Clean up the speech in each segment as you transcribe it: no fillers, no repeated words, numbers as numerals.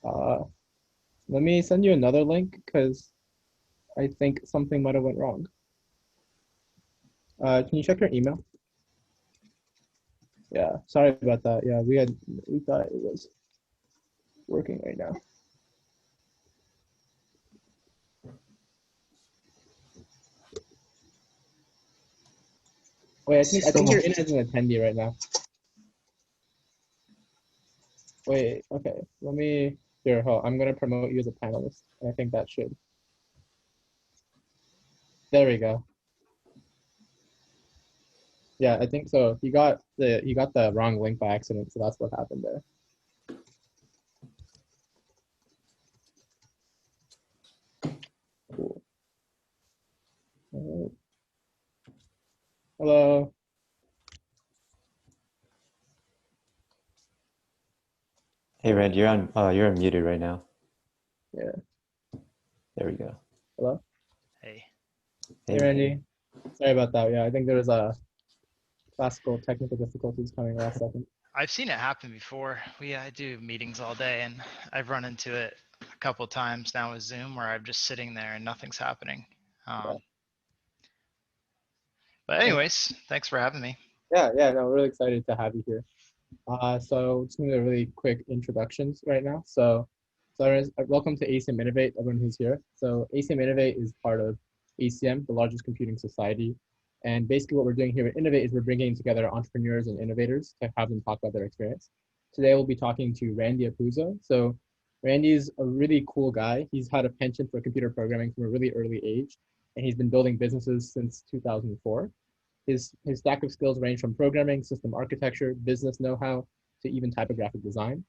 Uh, Let me send you another link because I think something might have went wrong. Can you check your email? Yeah, sorry about that. Yeah, we thought it was working right now. Wait, I think you're in as an attendee right now. Wait, okay. Let me here. Hold, I'm gonna promote you as a panelist. I think that should. There we go. Yeah, I think so. He got the wrong link by accident, so that's what happened there. Cool. All right. Hello. Hey Rand, you're unmuted right now. Yeah. There we go. Hello. Hey, Hey, Hey. Randy. Sorry about that. Yeah, I think there was a classical technical difficulties coming last second. I've seen it happen before. I do meetings all day, and I've run into it a couple times now with Zoom, where I'm just sitting there and nothing's happening. Yeah. But anyways, thanks for having me. Yeah. No, we're really excited to have you here. So just gonna do really quick introductions right now. Welcome to ACM Innovate, everyone who's here. So ACM Innovate is part of ACM, the largest computing society. And basically what we're doing here at Innovate is we're bringing together entrepreneurs and innovators to have them talk about their experience. Today we'll be talking to Randy Apuzzo. So Randy's a really cool guy. He's had a penchant for computer programming from a really early age, and he's been building businesses since 2004. His stack of skills range from programming, system architecture, business know-how, to even typographic design.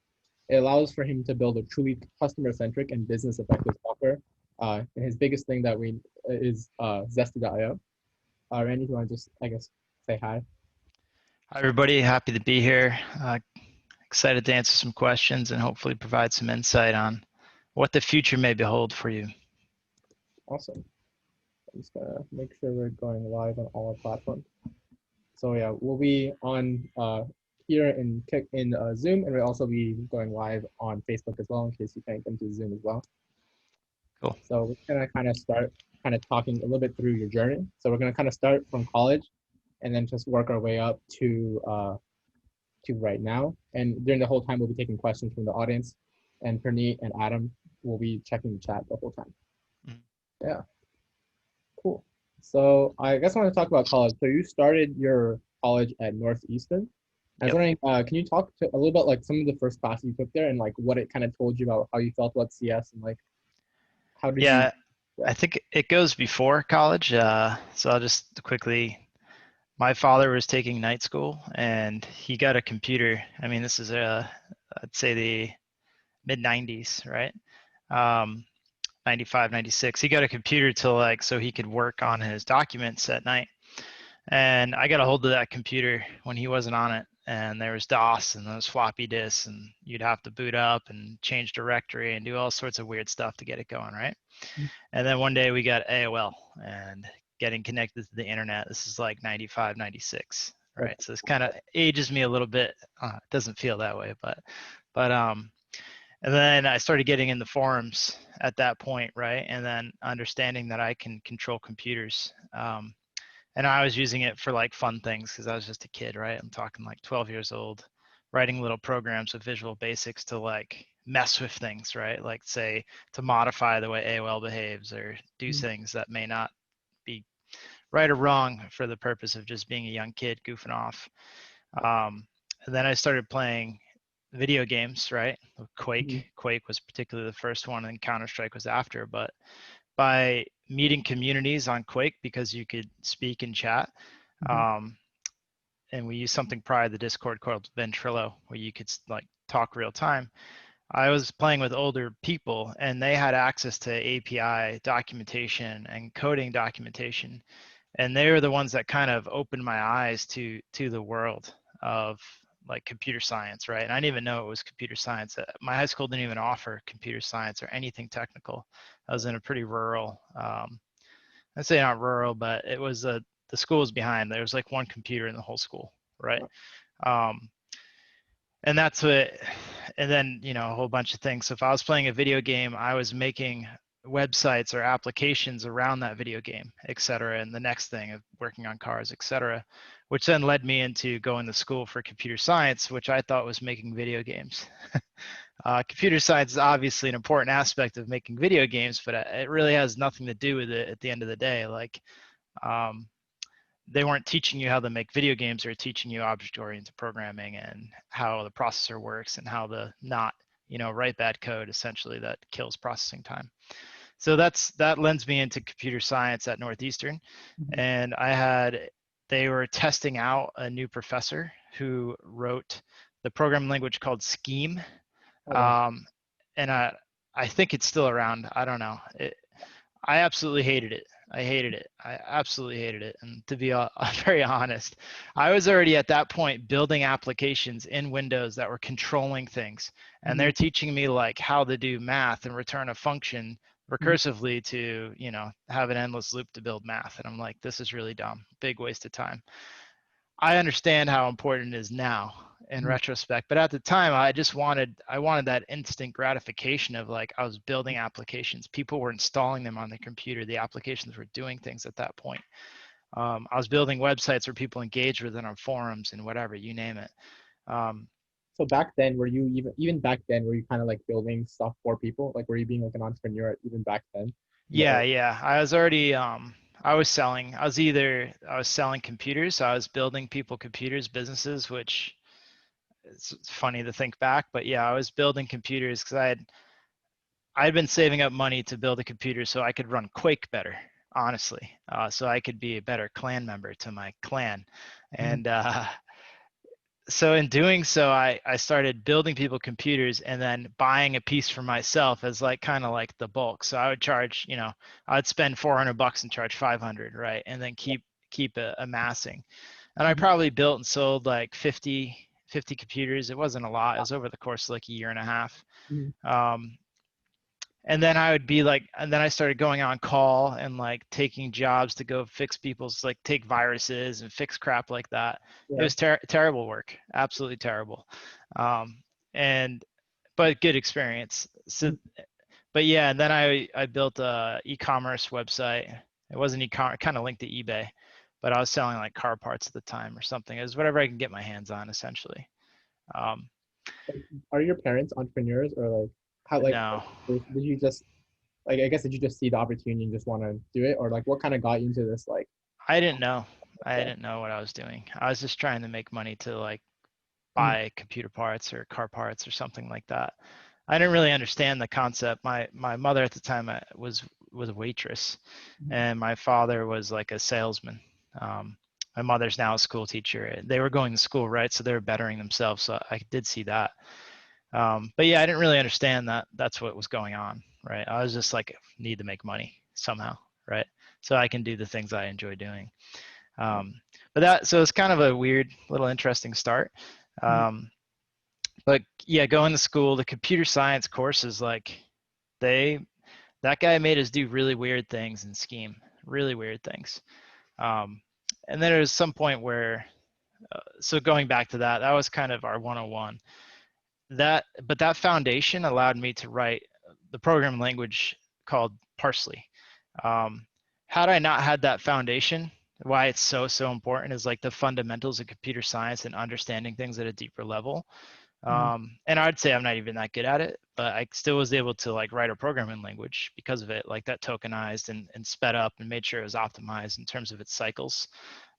It allows for him to build a truly customer-centric and business-effective software. And his biggest thing that we is Zesty.io. Randy, you want to just, I guess, say hi? Hi, everybody. Happy to be here. Excited to answer some questions and hopefully provide some insight on what the future may behold for you. Awesome. I'm just gonna make sure we're going live on all our platforms. So yeah, we'll be on here in Zoom, and we'll also be going live on Facebook as well in case you can't come to Zoom as well. Cool. So we're gonna kind of start talking a little bit through your journey. So we're gonna kind of start from college, and then just work our way up to right now. And during the whole time, we'll be taking questions from the audience, and Perneet and Adam will be checking the chat the whole time. Yeah, cool. So I guess I want to talk about college. So you started your college at Northeastern. I was Yep. wondering, can you talk to a little bit like some of the first classes you took there and like what it kind of told you about how you felt about CS and like how did you? Yeah, Yeah. I think it goes before college. So I'll just quickly. My father was taking night school, and he got a computer. I mean, this is I'd say the mid 90s, right? Um, 95, 96. He got a computer to so he could work on his documents at night. And I got a hold of that computer when he wasn't on it. And there was DOS and those floppy disks, and you'd have to boot up and change directory and do all sorts of weird stuff to get it going, right? And then one day we got AOL and getting connected to the internet. This is like 95, 96, right? So this kind of ages me a little bit. It doesn't feel that way, but and then I started getting in the forums at that point, right? And then understanding that I can control computers. And I was using it for like fun things because I was just a kid, right? I'm talking like 12 years old, writing little programs with Visual Basics to like mess with things, right? Like say to modify the way AOL behaves or do things that may not be right or wrong for the purpose of just being a young kid goofing off. And then I started playing video games, right? Quake was particularly the first one, and Counter-Strike was after. But by meeting communities on Quake, because you could speak and chat, and we used something prior to the Discord called Ventrilo, where you could like talk real time. I was playing with older people, and they had access to API documentation and coding documentation, and they were the ones that kind of opened my eyes to the world of like computer science, right? And I didn't even know it was computer science. My high school didn't even offer computer science or anything technical. I was in a pretty rural, I'd say not rural, but it was the school was behind. There was like one computer in the whole school, right? And that's what and then, you know, a whole bunch of things. So if I was playing a video game, I was making websites or applications around that video game, et cetera. And the next thing of working on cars, et cetera, which then led me into going to school for computer science, which I thought was making video games. Computer science is obviously an important aspect of making video games, but it really has nothing to do with it at the end of the day. Like, they weren't teaching you how to make video games, they're teaching you object-oriented programming and how the processor works and how to not, you know, write bad code essentially that kills processing time. So that lends me into computer science at Northeastern. And they were testing out a new professor who wrote the programming language called Scheme. And I think it's still around. I don't know. I absolutely hated it. I absolutely hated it. And to be very honest, I was already at that point building applications in Windows that were controlling things. And they're teaching me like how to do math and return a function recursively to, you know, have an endless loop to build math. And I'm like, this is really dumb, big waste of time. I understand how important it is now in retrospect, but at the time I wanted that instant gratification of like, I was building applications. People were installing them on the computer. The applications were doing things at that point. I was building websites where people engaged with it on forums and whatever, you name it. So back then, were you even back then, were you kind of like building stuff for people? Like, were you being like an entrepreneur even back then? Yeah. I was already, I was selling computers. So I was building people computers, businesses, which it's funny to think back, but yeah, I was building computers because I'd been saving up money to build a computer so I could run Quake better, honestly. So I could be a better clan member to my clan. And so in doing so, I started building people computers and then buying a piece for myself as like kind of like the bulk. So I would charge, you know, I'd spend $400 and charge 500, right? And then keep amassing. And I probably built and sold like 50 computers. It wasn't a lot. It was over the course of like a year and a half. And then I would be like, and then I started going on call and like taking jobs to go fix people's, like take viruses and fix crap like that. It was terrible work, absolutely terrible. But good experience. So, but yeah, and then I built a e-commerce website. It wasn't e-commerce, kind of linked to eBay, but I was selling like car parts at the time or something. It was whatever I can get my hands on, essentially. Are your parents entrepreneurs, or like how, like, No. did you just like, I guess, did you just see the opportunity and just want to do it, or like what kind of got you into this? Like, I didn't know what I was doing. I was just trying to make money to like buy computer parts or car parts or something like that. I didn't really understand the concept. My mother at the time was a waitress, and my father was like a salesman. My mother's now a school teacher. They were going to school, right? So they were bettering themselves. So I did see that. But yeah, I didn't really understand that that's what was going on, right? I was just like, need to make money somehow, right? So I can do the things I enjoy doing. So it's kind of a weird little interesting start. But yeah, going to school, the computer science courses, like that guy made us do really weird things in Scheme, really weird things. And then there was some point where, so going back to that, that was kind of our 101. But that foundation allowed me to write the programming language called Parsley. Had I not had that foundation, why it's so important is like the fundamentals of computer science and understanding things at a deeper level. And I'd say I'm not even that good at it, but I still was able to like write a programming language because of it, like that tokenized and sped up and made sure it was optimized in terms of its cycles.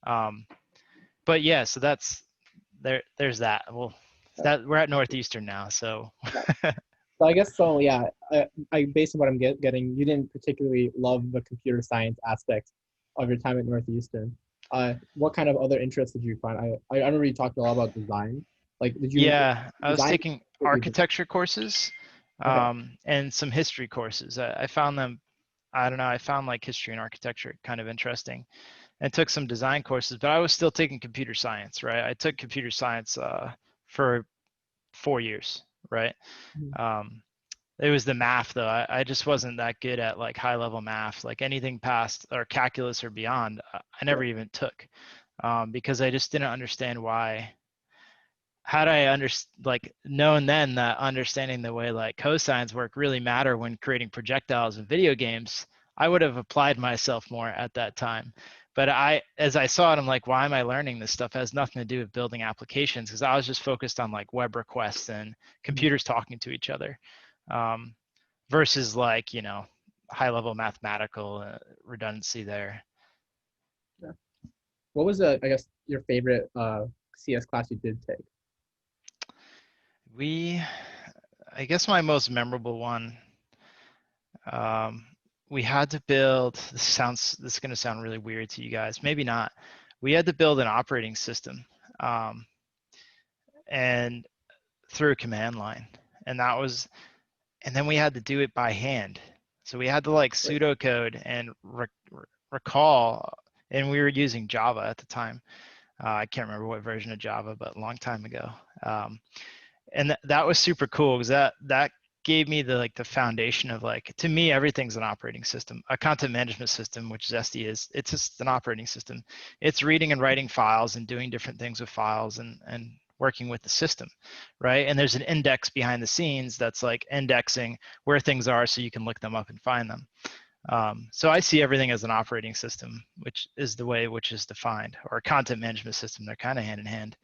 But yeah, so there's that. Well, that we're at Northeastern now, so. So I guess so. Yeah, I based on what I'm getting, you didn't particularly love the computer science aspect of your time at Northeastern. What kind of other interests did you find? I remember you talked a lot about design. Like, did you? Yeah, I was design taking architecture courses, and some history courses. I found them. I don't know. I found like history and architecture kind of interesting, and took some design courses. But I was still taking computer science, right? I took computer science for 4 years, right? It was the math though. I just wasn't that good at like high level math, like anything past or calculus or beyond. I never even took, because I just didn't understand why. had I like known then that understanding the way like cosines work really matter when creating projectiles in video games, I would have applied myself more at that time. But as I saw it, I'm like, why am I learning this stuff? It has nothing to do with building applications, because I was just focused on like web requests and computers talking to each other, um, versus like, high level mathematical redundancy there. Yeah. What was I guess your favorite CS class you did take? I guess my most memorable one, we had to build, this is going to sound really weird to you guys, maybe not. We had to build an operating system, and through a command line. And then we had to do it by hand. So we had to like pseudocode and recall, and we were using Java at the time. I can't remember what version of Java, but a long time ago. And that was super cool, because that gave me the foundation of, like, to me, everything's an operating system. A content management system, which is SD, it's just an operating system. It's reading and writing files and doing different things with files and working with the system, right? And there's an index behind the scenes that's like indexing where things are so you can look them up and find them. So I see everything as an operating system, which is the way which is defined, or a content management system. They're kind of hand in hand.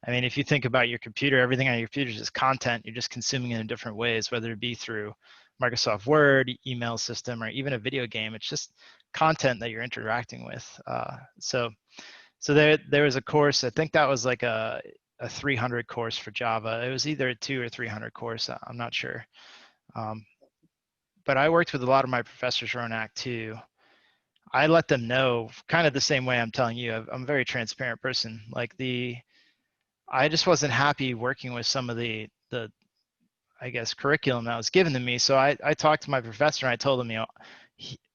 I mean, if you think about your computer, everything on your computer is just content. You're just consuming it in different ways, whether it be through Microsoft Word, email system, or even a video game. It's just content that you're interacting with. So there was a course. I think that was like a 300 course for Java. It was either a 200 or 300 course. I'm not sure. But I worked with a lot of my professors, Ronak, too. I let them know kind of the same way I'm telling you. I'm a very transparent person. Like I just wasn't happy working with some of the I guess curriculum that was given to me. So I talked to my professor and I told him,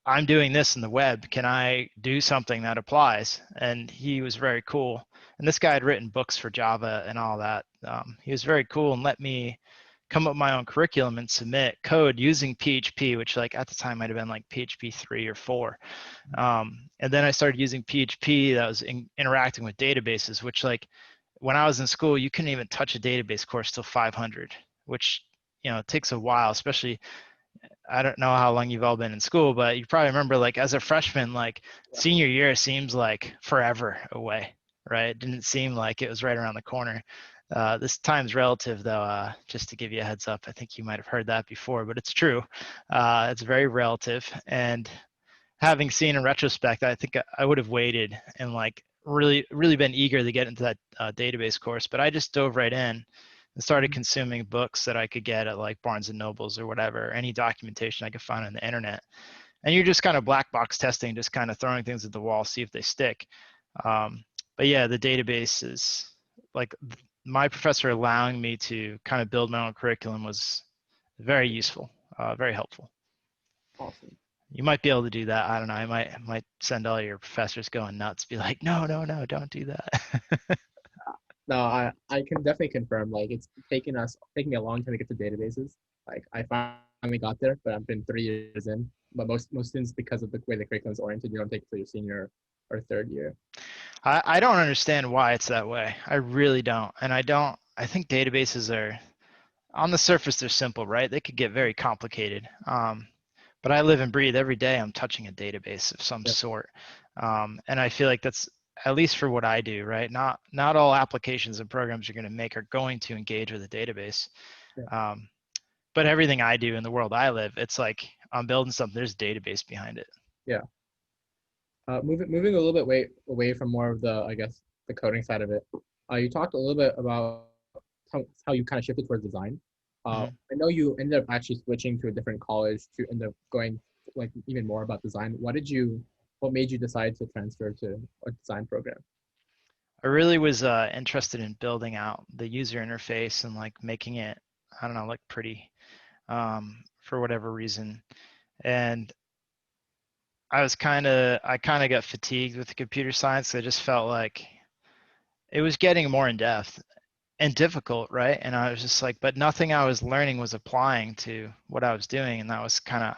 I'm doing this in the web. Can I do something that applies? And he was very cool. And this guy had written books for Java and all that. He was very cool and let me come up with my own curriculum and submit code using PHP, which like at the time might have been like PHP 3 or 4. And then I started using PHP that was interacting with databases, which like when I was in school, you couldn't even touch a database course till 500, which, it takes a while, especially, I don't know how long you've all been in school, but you probably remember like as a freshman, like senior year seems like forever away, right? It didn't seem like it was right around the corner. This time's relative, though, just to give you a heads up. I think you might have heard that before, but it's true. It's very relative. And having seen in retrospect, I think I would have waited and like really, really been eager to get into that database course, but I just dove right in and started consuming books that I could get at like Barnes and Nobles or whatever, any documentation I could find on the internet. And you're just kind of black box testing, just kind of throwing things at the wall, see if they stick. But yeah, the database is like my professor allowing me to kind of build my own curriculum was very useful, very helpful. Awesome. You might be able to do that. I don't know. I might send all your professors going nuts. Be like, no, don't do that. No, I can definitely confirm. Like it's taking me a long time to get to databases. Like I finally got there, but I've been 3 years in. But most students, because of the way the curriculum is oriented, you don't take it till your senior or third year. I don't understand why it's that way. I really don't. And I think databases are, on the surface, they're simple, right? They could get very complicated. But I live and breathe every day. I'm touching a database of some sort. And I feel like that's, at least for what I do, right? Not all applications and programs you're going to make are going to engage with a database. Yeah. But everything I do in the world I live, it's like I'm building something, there's a database behind it. Yeah. Moving a little bit away from more of the, I guess, the coding side of it. You talked a little bit about how you kind of shifted towards design. I know you ended up actually switching to a different college to end up going like even more about design. What made you decide to transfer to a design program? I really was interested in building out the user interface and like making it, I don't know, like pretty, for whatever reason. And I kind of got fatigued with the computer science. I just felt like it was getting more in depth and difficult, right? And I was just like, but nothing I was learning was applying to what I was doing. And that was kind of,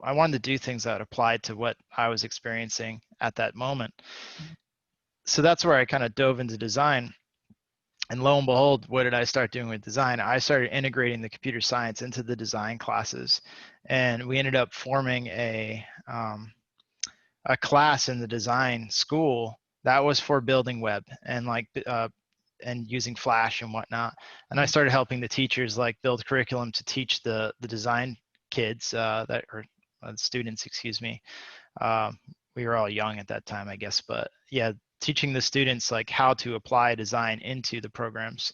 I wanted to do things that applied to what I was experiencing at that moment. So that's where I kind of dove into design. And lo and behold, what did I start doing with design? I started integrating the computer science into the design classes, and we ended up forming a class in the design school that was for building web and and using Flash and whatnot. And I started helping the teachers like build curriculum to teach the design kids students, excuse me. Um, we were all young at that time, I guess, but yeah, teaching the students like how to apply design into the programs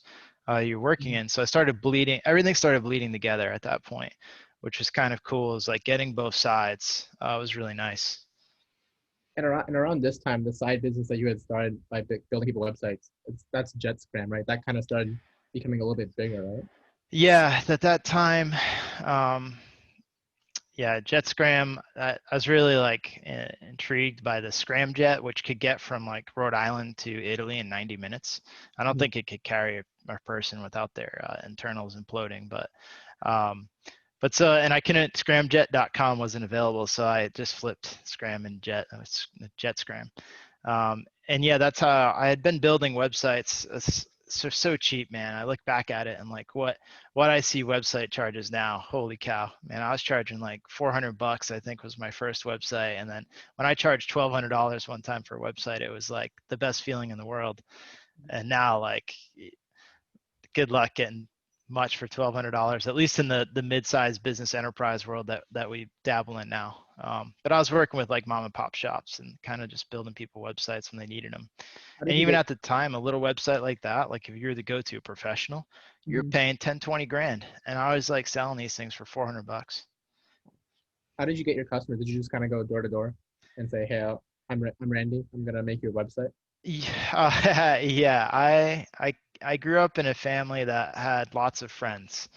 you're working in. So I started bleeding, everything started bleeding together at that point, which was kind of cool. It was like getting both sides. It was really nice. And around this time, the side business that you had started by building people websites, that's JetScram, right? That kind of started becoming a little bit bigger, right? Yeah, at that time, um, yeah, jet scram. I was really like intrigued by the scramjet, which could get from like Rhode Island to Italy in 90 minutes. I don't Mhm. think it could carry a person without their internals imploding, um, but so, and I couldn't, scramjet.com wasn't available, so I just flipped scram and jet scram. And yeah, that's how I had been building websites. So cheap, man. I look back at it and like what I see website charges now. Holy cow, man! I was charging like $400, I think, was my first website, and then when I charged $1,200 one time for a website, it was like the best feeling in the world. And now, like, good luck getting much for $1,200, at least in the mid-sized business enterprise world that we dabble in now. But I was working with like mom and pop shops and kind of just building people websites when they needed them. How And did you even get? at the time, a little website like that, like if you're the go-to professional, you're Mhm. paying 10, 20 grand. And I was like selling these things for $400. How did you get your customers? Did you just kind of go door to door and say, "Hey, I'm Randy. I'm gonna make you a website"? Yeah, yeah. I grew up in a family that had lots of friends,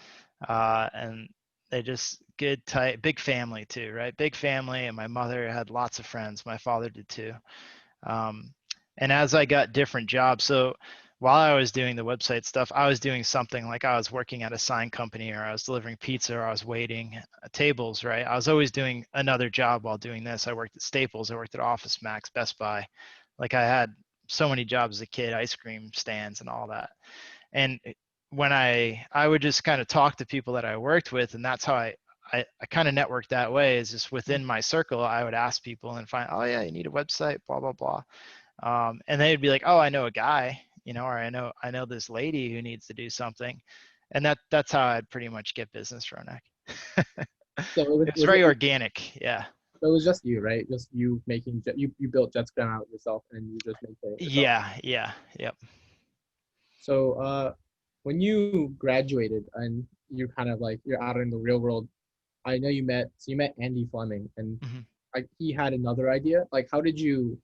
and they just good tight, big family too, right? Big family, and my mother had lots of friends. My father did too. Um, and as I got different jobs, so while I was doing the website stuff, I was doing something like I was working at a sign company, or I was delivering pizza, or I was waiting tables, right? I was always doing another job while doing this. I worked at Staples, I worked at Office Max, Best Buy. Like I had so many jobs as a kid, ice cream stands and all that. And when I would just kind of talk to people that I worked with, and that's how I kind of networked that way, is just within my circle. I would ask people and find, oh yeah, you need a website, blah blah blah, and they'd be like, oh, I know a guy, or I know this lady who needs to do something, and that's how I'd pretty much get business, Ronak. So It was very organic, yeah. it was just you, right? Just you making you built JetScram out yourself and you just maintain it yourself. Yeah, yep. So when you graduated and you kind of like you're out in the real world, I know you met Andy Fleming and Mhm. like he had another idea. Like how did you?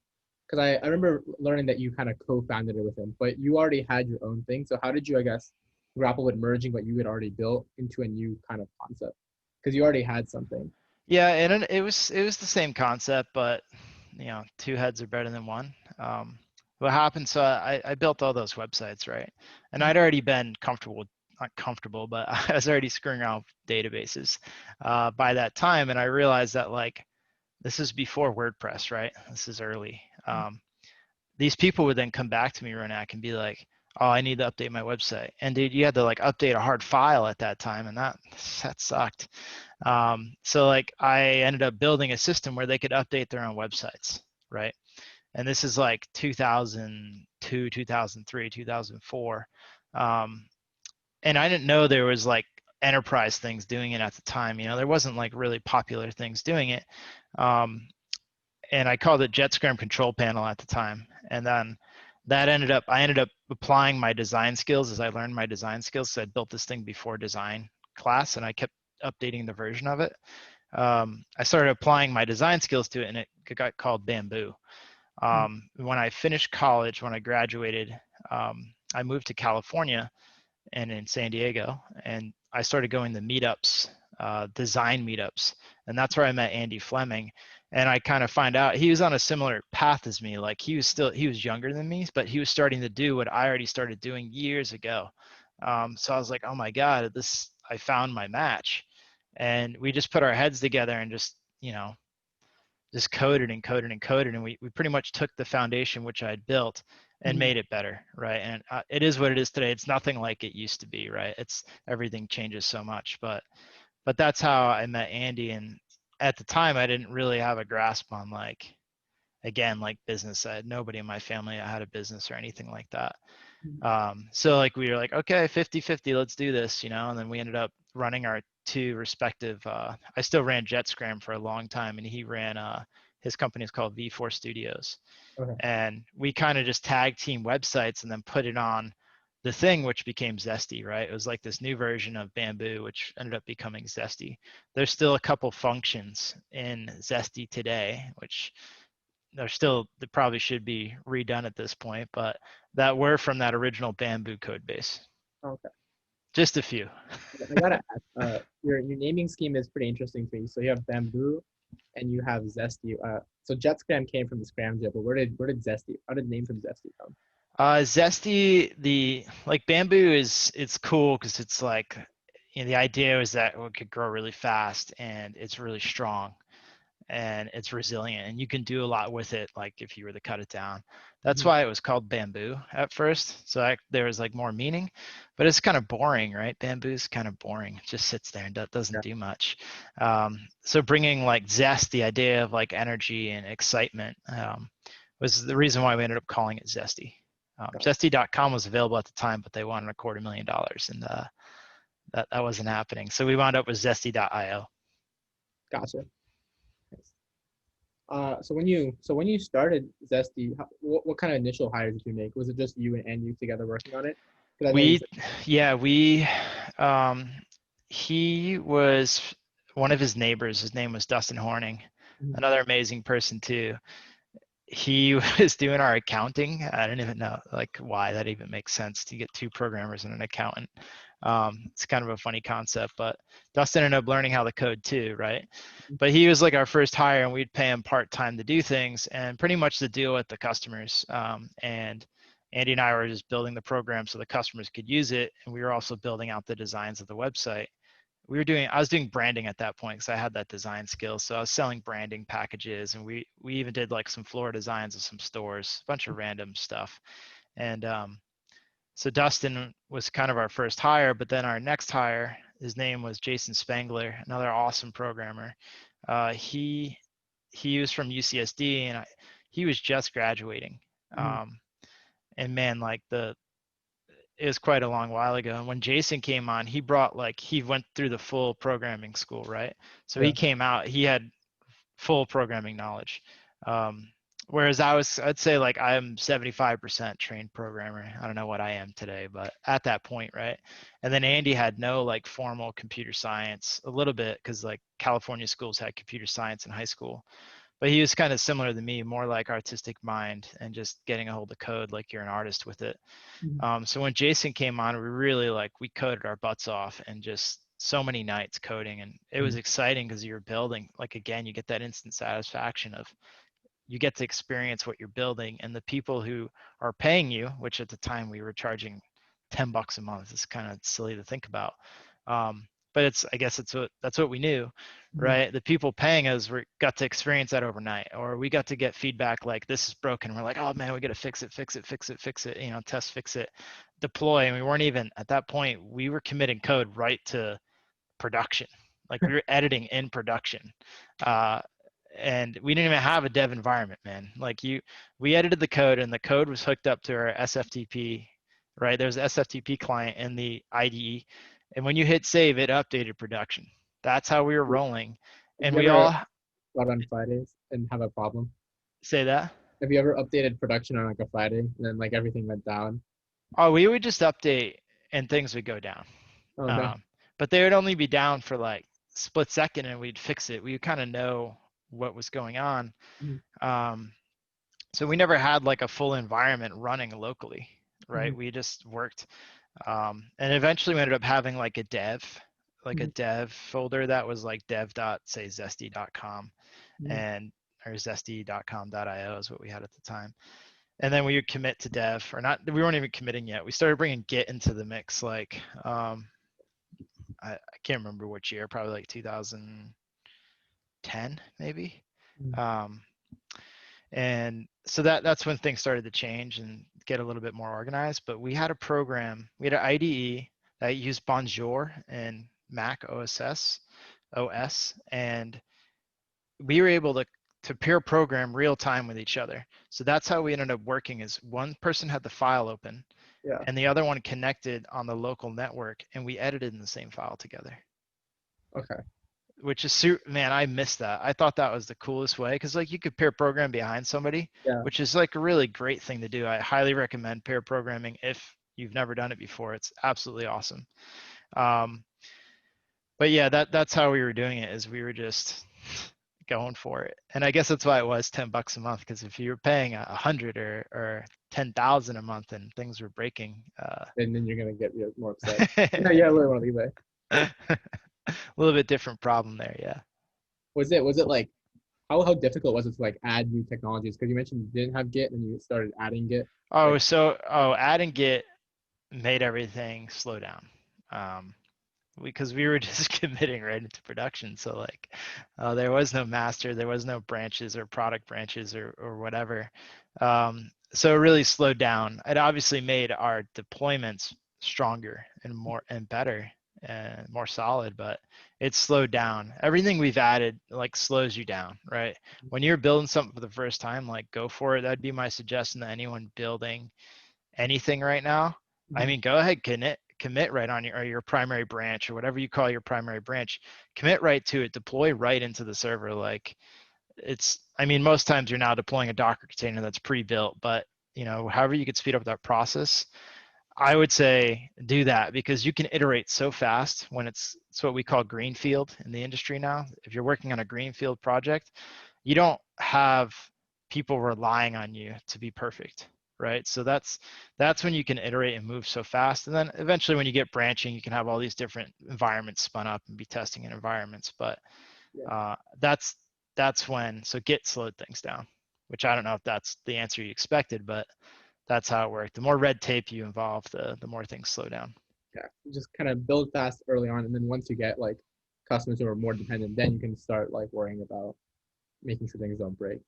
Because I remember learning that you kind of co-founded it with him, but you already had your own thing. So how did you, I guess, grapple with merging what you had already built into a new kind of concept? Because you already had something. Yeah, and it was the same concept, but two heads are better than one. What happened? So I built all those websites, right? And I'd already been comfortable, not comfortable, but I was already screwing around with databases by that time, and I realized that like this is before WordPress, right? This is early. These people would then come back to me, Ronak, and be like, "Oh, I need to update my website." And dude, you had to like update a hard file at that time, and that sucked. So like I ended up building a system where they could update their own websites, right? And this is like 2002, 2003, 2004. Um, and I didn't know there was like enterprise things doing it at the time. There wasn't like really popular things doing it. Um, and I called it JetScram Control Panel at the time. And then I ended up applying my design skills as I learned my design skills. So I built this thing before design class, and I kept updating the version of it. I started applying my design skills to it, and it got called Bamboo. When I finished college, when I graduated, I moved to California and in San Diego, and I started going to meetups, design meetups, and that's where I met Andy Fleming. And I kind of find out he was on a similar path as me. Like he was younger than me, but he was starting to do what I already started doing years ago. So I was like, oh my God, I found my match. And we just put our heads together and just coded and coded and coded. And we pretty much took the foundation which I had built and made it better, right? And it is what it is today. It's nothing like it used to be, right? It's everything changes so much, but that's how I met Andy. And at the time, I didn't really have a grasp on like, again, like business. I had nobody in my family that had a business or anything like that. So like we were like, okay, 50-50, let's do this, you know. And then we ended up running our two respective. I still ran JetScram for a long time, and he ran his company is called V4 Studios. Okay. And we kind of just tag team websites and then put it on the thing, which became Zesty, right? It was like this new version of Bamboo, which ended up becoming Zesty. There's still a couple functions in Zesty today, which they probably should be redone at this point, but that were from that original Bamboo code base. Okay. Just a few. I gotta ask, your naming scheme is pretty interesting to me. So you have Bamboo and you have Zesty. So JetScram came from the Scram Jet, but where did Zesty? How did the name from Zesty come? Zesty, like Bamboo it's cool because it's like, you know, the idea is that it could grow really fast and it's really strong and it's resilient and you can do a lot with it, like if you were to cut it down. That's why it was called Bamboo at first. So there was like more meaning, but it's kind of boring, right? Bamboo's kind of boring. It just sits there and doesn't do much. So bringing like zest, the idea of like energy and excitement, was the reason why we ended up calling it Zesty. Zesty.com was available at the time, but they wanted $250,000 and that wasn't happening. So we wound up with Zesty.io. Gotcha. So when you started Zesty, what kind of initial hires did you make? Was it just you and you together working on it? He was one of his neighbors. His name was Dustin Horning, another amazing person too. He was doing our accounting. I don't even know like why that even makes sense to get two programmers and an accountant. It's kind of a funny concept, but Dustin ended up learning how to code too, right? But he was like our first hire, and we'd pay him part-time to do things and pretty much to deal with the customers. And Andy and I were just building the program so the customers could use it, and we were also building out the designs of the website. I was doing branding at that point because I had that design skill. So I was selling branding packages, and we even did like some floor designs of some stores, a bunch of random stuff. And so Dustin was kind of our first hire, but then our next hire, his name was Jason Spangler, another awesome programmer. He was from UCSD, and he was just graduating. And man, like it was quite a long while ago. And when Jason came on, he went through the full programming school, right? So he came out, he had full programming knowledge. Whereas I'd say like I'm 75% trained programmer. I don't know what I am today, but at that point, right? And then Andy had no like formal computer science, a little bit, because like California schools had computer science in high school. But he was kind of similar to me, more like artistic mind and just getting a hold of code like you're an artist with it. So when Jason came on, we coded our butts off and just so many nights coding, and it was exciting because you're building, like, again, you get that instant satisfaction of you get to experience what you're building, and the people who are paying you, which at the time we were charging $10 a month. It's kind of silly to think about. But I guess that's what we knew, right? The people paying us got to experience that overnight, or we got to get feedback like this is broken. We're like, oh man, we got to fix it, you know, test, fix it, deploy. And we weren't even at that point, we were committing code right to production. Like we were editing in production. And we didn't even have a dev environment, man. Like we edited the code, and the code was hooked up to our SFTP, right? There's an SFTP client in the IDE. And when you hit save, it updated production. That's how we were rolling. And we all run on Fridays and have a problem. Say that. Have you ever updated production on like a Friday and then like everything went down? Oh, we would just update and things would go down. Oh, no. But they would only be down for like split second, and we'd fix it. We would kind of know what was going on. So we never had like a full environment running locally, right? We just worked. And eventually we ended up having like a dev folder that was like dev.zesty.com and or zesty.com.io is what we had at the time. And then we would commit to dev, or not, we weren't even committing yet. We started bringing Git into the mix, like, I can't remember which year, probably like 2010, maybe. And so that's when things started to change, and get a little bit more organized, but we had a program, we had an IDE that used Bonjour and Mac OS, and we were able to pair program real time with each other. So that's how we ended up working is one person had the file open Yeah. and the other one connected on the local network, and we edited in the same file together. Okay. Which is man, I missed that. I thought that was the coolest way because like you could pair program behind somebody, Yeah. which is like a really great thing to do. I highly recommend pair programming if you've never done it before. It's absolutely awesome. But yeah, that's how we were doing it is we were just going for it. And I guess that's why it was $10 a month, because if you were paying 100 or 10,000 a month and things were breaking, And then you're gonna get more upset. No, yeah, I really want to leave it. a little bit different problem there, yeah. Was it like how difficult was it to like add new technologies? Because you mentioned you didn't have Git and you started adding Git. Oh, Like, so adding Git made everything slow down. Because we were just committing right into production. So like there was no master, there was no branches or product branches or whatever. So it really slowed down. It obviously made our deployments stronger and more and better and more solid, but it slowed down. Everything we've added like slows you down, right? When you're building something for the first time, like go for it. That'd be my suggestion to anyone building anything right now. I mean, go ahead, commit right on your primary branch or whatever you call your primary branch. Commit right to it. Deploy right into the server. Like I mean, most times you're now deploying a Docker container that's pre-built, but however you could speed up that process, I would say do that because you can iterate so fast when it's what we call greenfield in the industry now. If you're working on a greenfield project, you don't have people relying on you to be perfect, right? So that's when you can iterate and move so fast. And then eventually when you get branching, you can have all these different environments spun up and be testing in environments. But that's when, so Git slowed things down, which I don't know if that's the answer you expected, but that's how it worked. The more red tape you involve, the more things slow down. yeah, just kind of build fast early on, and then once you get like customers who are more dependent, then you can start like worrying about making sure things don't break.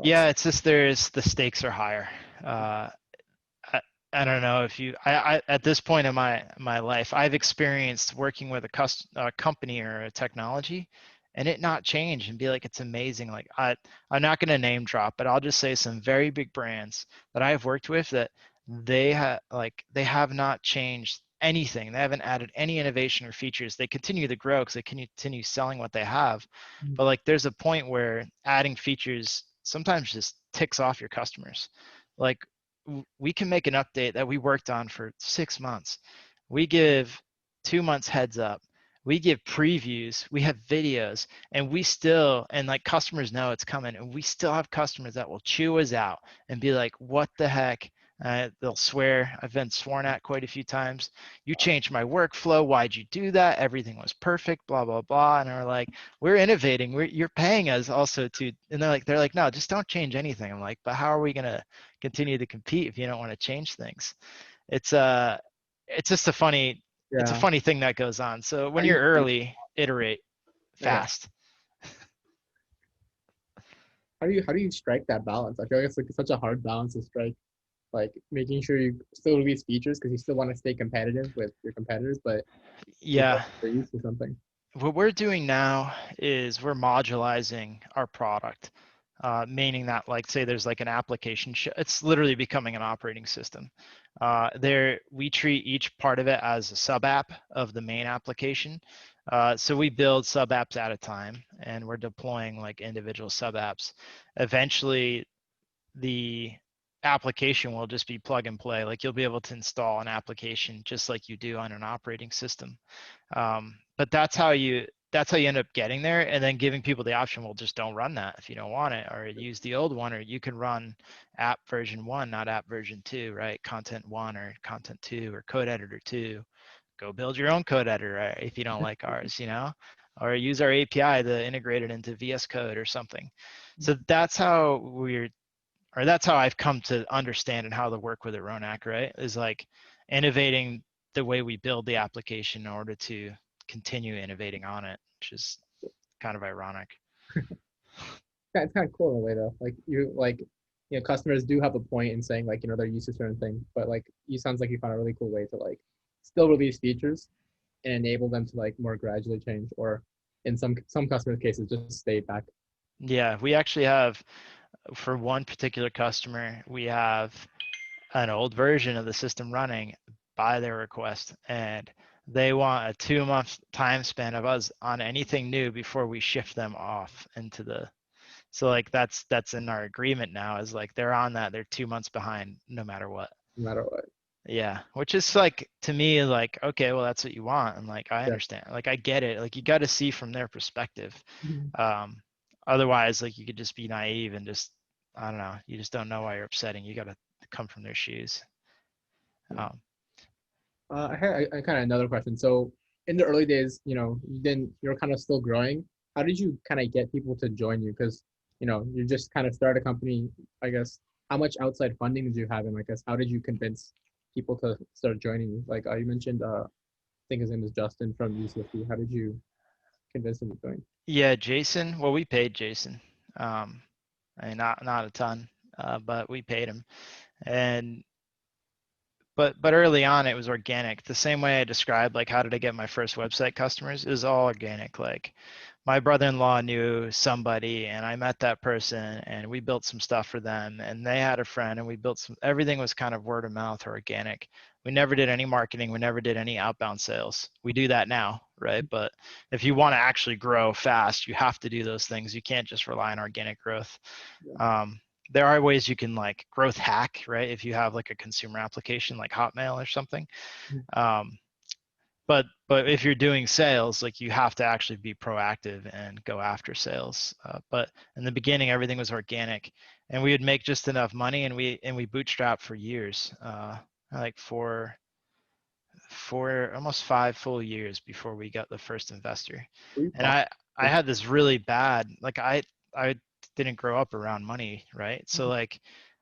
Yeah, it's just the stakes are higher. I don't know if I at this point in my life, I've experienced working with a company or a technology and it not change and be like, it's amazing. Like I'm not going to name drop, but I'll just say some very big brands that I've worked with that they have not changed anything. They haven't added any innovation or features. They continue to grow because they continue selling what they have. But like there's a point where adding features sometimes just ticks off your customers. Like we can make an update that we worked on for 6 months. We give 2 months heads up. We give previews, we have videos, and like customers know it's coming, and we still have customers that will chew us out and be like, what the heck? They'll swear. I've been sworn at quite a few times. You changed my workflow. Why'd you do that? Everything was perfect, blah, blah, blah. And we're like, we're innovating. You're paying us also to, and they're like, no, just don't change anything. I'm like, but how are we going to continue to compete if you don't want to change things? It's just a funny thing that goes on. So when you're early, iterate fast. How do you strike that balance? I feel like it's like such a hard balance to strike, like making sure you still release features because you still want to stay competitive with your competitors, but yeah, they're used to something. what we're doing now is we're modularizing our product, meaning that like say there's like an application, it's literally becoming an operating system. We treat each part of it as a sub app of the main application. So we build sub apps at a time and we're deploying like individual sub apps. Eventually the application will just be plug and play. Like you'll be able to install an application just like you do on an operating system. But that's how you end up getting there, and then giving people the option, well, just don't run that if you don't want it, or use the old one, or you can run app version 1, not app version 2, right? Content 1 or content 2 or code editor 2. Go build your own code editor, right? If you don't like ours, or use our API to integrate it into VS Code or something. So that's how that's how I've come to understand and how to work with it, Ronak, right? Is like innovating the way we build the application in order to continue innovating on it, which is kind of ironic. It's kind of cool in a way though. Like you like customers do have a point in saying like, they're used to certain things, but like you sounds like you found a really cool way to like still release features and enable them to like more gradually change, or in some customer cases just stay back. Yeah, we actually have, for one particular customer, we have an old version of the system running by their request, and they want a 2 month time span of us on anything new before we shift them off into the. So like that's in our agreement now, is like they're on that, they're 2 months behind no matter what. No matter what. Yeah, which is like, to me, like, okay, well, that's what you want. And like, I Yeah. understand, like, I get it. Like, you got to see from their perspective. Mhm. Um, Otherwise, like, you could just be naive and just, I don't know, you just don't know why you're upsetting. You got to come from their shoes. Yeah. Um, I had I kind of another question. So in the early days, you're kind of still growing. How did you kind of get people to join you? Because, you just kind of started a company, I guess. How much outside funding did you have? And I guess, how did you convince people to start joining you? Like you mentioned, I think his name is Justin from UCSD. How did you convince him to join? yeah, Jason, well, we paid Jason. Um, I mean, not a ton, but we paid him. And but early on it was organic, the same way I described like how did I get my first website customers. It was all organic. Like, my brother-in-law knew somebody and I met that person and we built some stuff for them, and they had a friend and we built some. Everything was kind of word of mouth or organic. We never did any marketing, we never did any outbound sales. We do that now, right? But if you want to actually grow fast, you have to do those things. You can't just rely on organic growth. Yeah. There are ways you can like growth hack, right? If you have like a consumer application like Hotmail or something. Mhm. Um, but if you're doing sales, like, you have to actually be proactive and go after sales. But in the beginning, everything was organic, and we would make just enough money, and we bootstrapped for years, like for almost 5 full years before we got the first investor. Were you And I had this really bad, like, I didn't grow up around money, right? So like,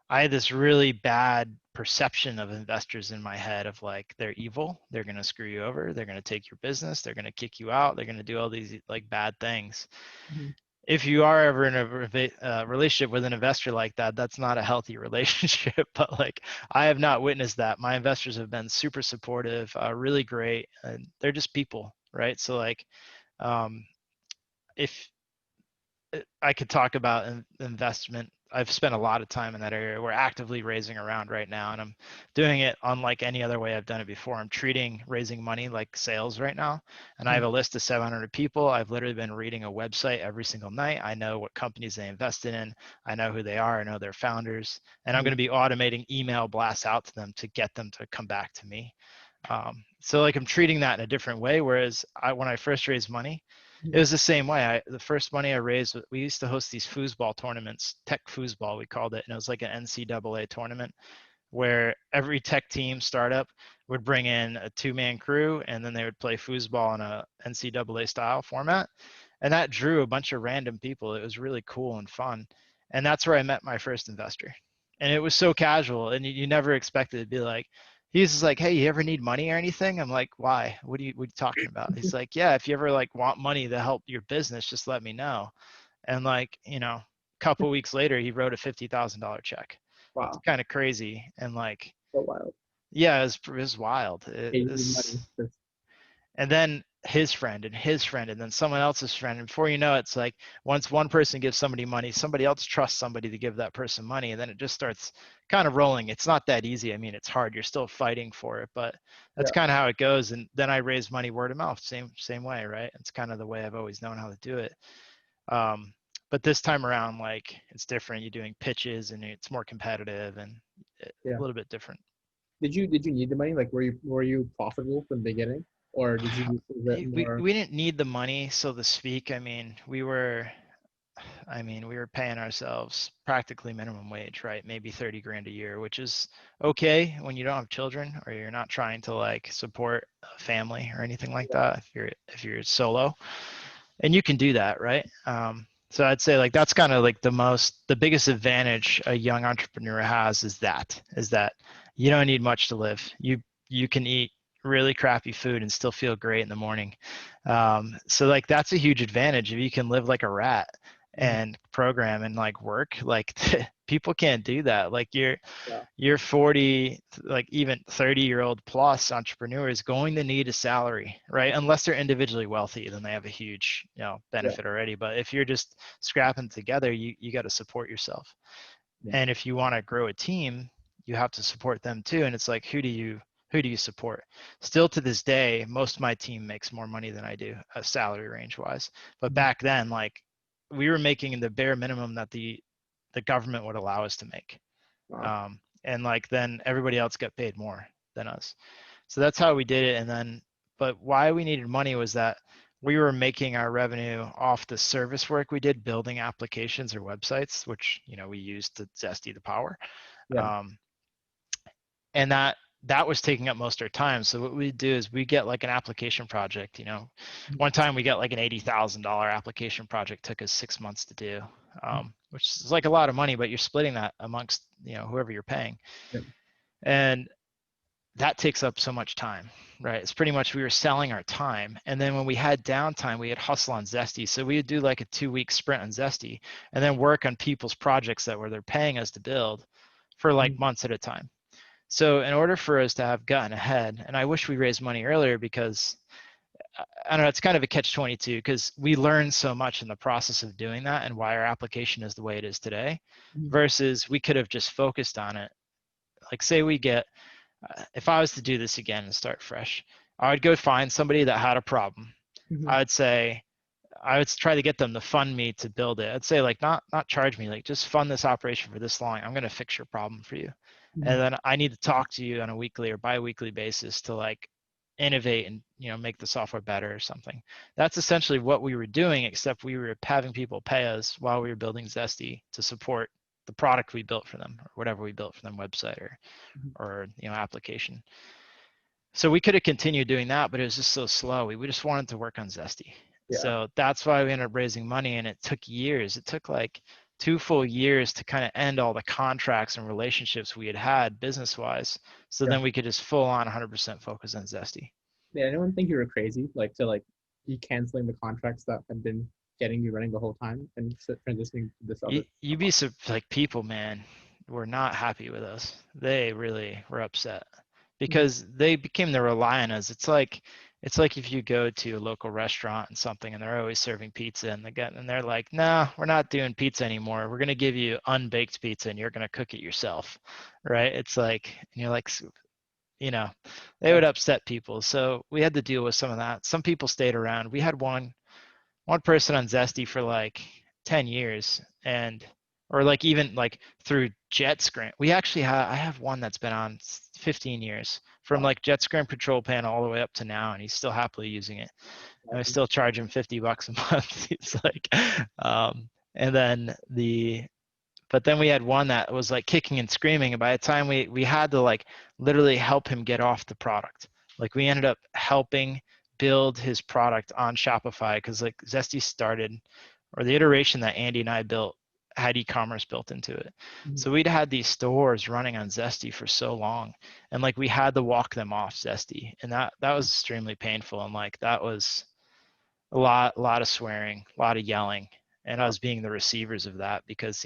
I had this really bad perception of investors in my head of like, they're evil, they're going to screw you over, they're going to take your business, they're going to kick you out, they're going to do all these like bad things. Mhm. If you are ever in a relationship with an investor like that, that's not a healthy relationship. But like, I have not witnessed that. My investors have been super supportive, really great, and they're just people, right? So like, um, if I could talk about investment. I've spent a lot of time in that area. We're actively raising around right now, and I'm doing it unlike any other way I've done it before. I'm treating raising money like sales right now, and I have a list of 700 people. I've literally been reading a website every single night. I know what companies they invested in. I know who they are. I know their founders, and I'm going to be automating email blasts out to them to get them to come back to me. So like, I'm treating that in a different way. Whereas when I first raised money, it was the same way. The first money I raised, we used to host these foosball tournaments, tech foosball we called it, and it was like an NCAA tournament where every tech team startup would bring in a 2-man crew, and then they would play foosball in a NCAA style format, and that drew a bunch of random people. It was really cool and fun, and that's where I met my first investor. And it was so casual, and you never expected it to be like, he's just like, hey, you ever need money or anything? I'm like, why? What are you talking about? He's like, yeah, if you ever like want money to help your business, just let me know. And like, a couple weeks later, he wrote a $50,000 check. It's Wow. kind of crazy. And like, So wild. yeah, it was wild. Hey, you need money. And then his friend and his friend and then someone else's friend, and before you know it, it's like, once one person gives somebody money, somebody else trusts somebody to give that person money, and then it just starts kind of rolling. It's not that easy. I mean, it's hard, you're still fighting for it, but that's Yeah. kind of how it goes. And then I raise money word of mouth, same way, right? It's kind of the way I've always known how to do it. um, but this time around, like, it's different. You're doing pitches and it's more competitive and a Yeah. little bit different. Did you need the money? Like, were you profitable from the beginning, or did you is it more? We didn't need the money, so to speak. We were paying ourselves practically minimum wage, right? Maybe 30 grand a year, which is okay when you don't have children or you're not trying to like support a family or anything like that. If you're solo, and you can do that, right? So I'd say like that's kind of like the biggest advantage a young entrepreneur has is that you don't need much to live. You can eat really crappy food and still feel great in the morning. So like that's a huge advantage if you can live like a rat Mhm. and program and like work. Like people can't do that. Like Yeah. you're 40, like even 30-year-old plus entrepreneur is going to need a salary, right? Unless they're individually wealthy, then they have a huge, Yeah. benefit already. But if you're just scrapping together, you got to support yourself. Yeah. And if you want to grow a team, you have to support them too. And it's like, who do you support? Still to this day, most of my team makes more money than I do, salary range wise. But back then, like we were making the bare minimum that the government would allow us to make. Wow. And like then everybody else got paid more than us. So that's how we did it. And then, but why we needed money was that we were making our revenue off the service work we did, building applications or websites, which we used to Zesty the power. Yeah. Um, and that was taking up most of our time. So what we do is we get like an application project. One time we got like an $80,000 application project, took us 6 months to do, which is like a lot of money, but you're splitting that amongst whoever you're paying. Yeah. And that takes up so much time, right? It's pretty much we were selling our time. And then when we had downtime, we had hustle on Zesty. So we would do like a 2-week sprint on Zesty and then work on people's projects that they're paying us to build for like months at a time. So in order for us to have gotten ahead, and I wish we raised money earlier because I don't know, it's kind of a catch-22 because we learned so much in the process of doing that and why our application is the way it is today versus we could have just focused on it. Like say we get, if I was to do this again and start fresh, I would go find somebody that had a problem. I would try to get them to fund me to build it. I'd say like not charge me, like just fund this operation for this long. I'm going to fix your problem for you. And then I need to talk to you on a weekly or bi-weekly basis to like innovate and make the software better or something. That's essentially what we were doing, except we were having people pay us while we were building Zesty to support the product we built for them or whatever we built for them, website or application. So we could have continued doing that, but it was just so slow. We just wanted to work on Zesty. Yeah. So that's why we ended up raising money, and it took years. It took like 2 full years to kind of end all the contracts and relationships we had business-wise. So then we could just full on 100% focus on Zesty. Yeah, anyone think you were crazy, like to like be canceling the contracts that had been getting you running the whole time and transitioning to this other? You'd be like people, man, were not happy with us. They really were upset because they became the rely on us. It's like if you go to a local restaurant and something and they're always serving pizza and they're like, nah, we're not doing pizza anymore. We're gonna give you unbaked pizza and you're gonna cook it yourself, right? It's like, and you're like, they would upset people. So we had to deal with some of that. Some people stayed around. We had one person on Zesty for like 10 years or like even like through JetScrim. I have one that's been on 15 years from like JetScrim control panel all the way up to now, and he's still happily using it. And I still charge him $50 a month. It's like, and then but then we had one that was like kicking and screaming. And by the time we had to like literally help him get off the product. Like we ended up helping build his product on Shopify because like Zesty started, or the iteration that Andy and I built had e-commerce built into it. So we'd had these stores running on Zesty for so long, and like we had to walk them off Zesty, and that was extremely painful. And like that was a lot of swearing, a lot of yelling, and us being the receivers of that because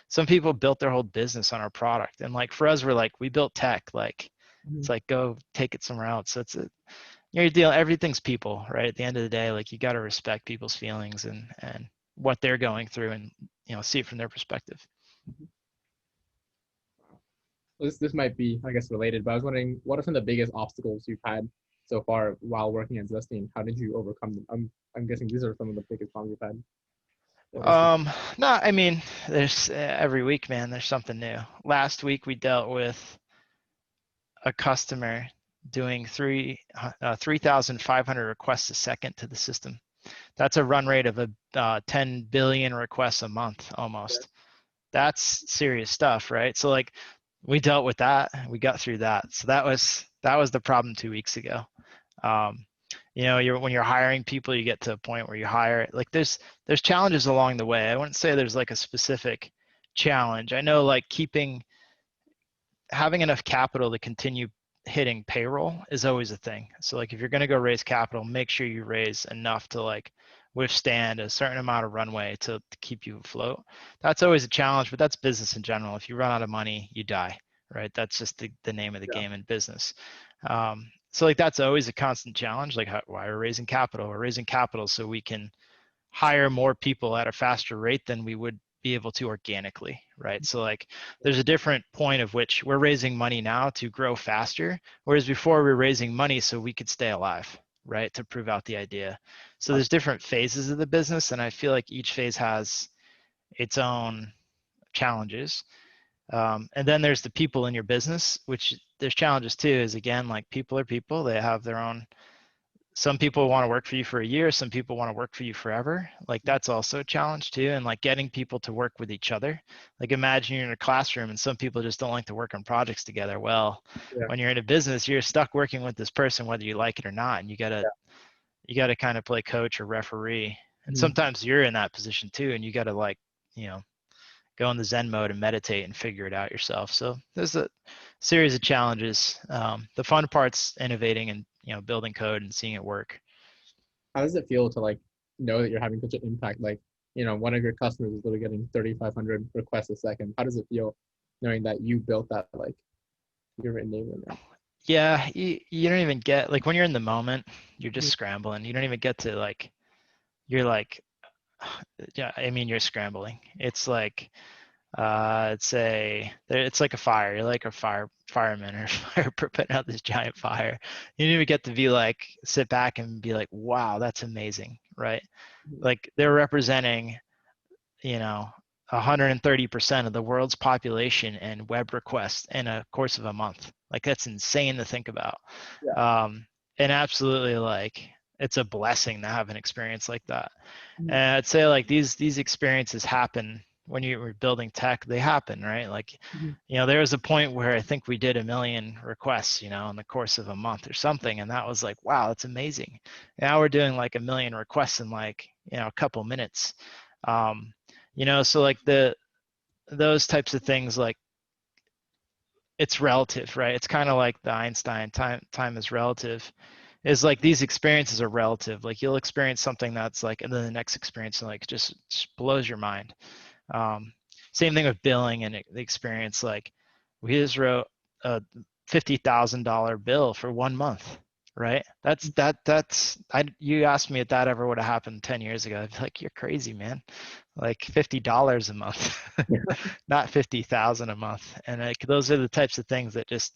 some people built their whole business on our product, and like for us, we're like we built tech, like it's like go take it somewhere else. So it's you're dealing, everything's people, right? At the end of the day, like you got to respect people's feelings and what they're going through, and see it from their perspective. This might be, I guess, related, but I was wondering, what are some of the biggest obstacles you've had so far while working at Zesty, and how did you overcome them? I'm guessing these are some of the biggest problems you've had. No, I mean, there's every week, man, there's something new. Last week we dealt with a customer doing 3,500 requests a second to the system. That's a run rate of 10 billion requests a month almost. That's serious stuff, right? So like we dealt with that, we got through that. So that was the problem 2 weeks ago. When you're hiring people, you get to a point where you hire, like there's challenges along the way. I wouldn't say there's like a specific challenge. I know like having enough capital to continue hitting payroll is always a thing. So like if you're going to go raise capital, make sure you raise enough to like withstand a certain amount of runway to keep you afloat. That's always a challenge, but that's business in general. If you run out of money, you die, right? That's just the name of the game in business. So like that's always a constant challenge. Like why we're raising capital? We're raising capital so we can hire more people at a faster rate than we would be able to organically, right? So like there's a different point of which we're raising money now to grow faster, whereas before we were raising money so we could stay alive, right? To prove out the idea. So there's different phases of the business, and I feel like each phase has its own challenges. And then there's the people in your business, which there's challenges too, is again, like people are people, they have their own. Some people want to work for you for a year, some people want to work for you forever. Like that's also a challenge too. And like getting people to work with each other. Like imagine you're in a classroom and some people just don't like to work on projects together. Well, when you're in a business, you're stuck working with this person whether you like it or not. And you gotta kind of play coach or referee. And sometimes you're in that position too, and you gotta like, go in the Zen mode and meditate and figure it out yourself. So there's a series of challenges. The fun part's innovating and building code and seeing it work. How does it feel to like know that you're having such an impact? Like, one of your customers is literally getting 3,500 requests a second. How does it feel knowing that you built that, like, you're enabling that? Yeah, you don't even get, like when you're in the moment, you're just scrambling. You don't even get to like, you're like, yeah, I mean, you're scrambling. It's like, it's like a fire. You're like a fireman or fire putting out this giant fire. You don't even get to be like, sit back and be like, wow, that's amazing, right? Like they're representing, 130% of the world's population and web requests in a course of a month. Like that's insane to think about. And absolutely, like it's a blessing to have an experience like that. And I'd say like these experiences happen when you were building tech. They happen, right? Like, there was a point where I think we did 1 million requests, in the course of a month or something, and that was like, wow, that's amazing. Now we're doing like 1 million requests in like a couple minutes. So like those types of things, like it's relative, right? It's kind of like the Einstein time is relative. Is like these experiences are relative. Like you'll experience something that's like, and then the next experience like just blows your mind. Same thing with billing and the experience. Like we just wrote a $50,000 bill for 1 month, right? You asked me if that ever would have happened 10 years ago. I'd be like, you're crazy, man. Like $50 a month, not 50,000 a month. And like those are the types of things that just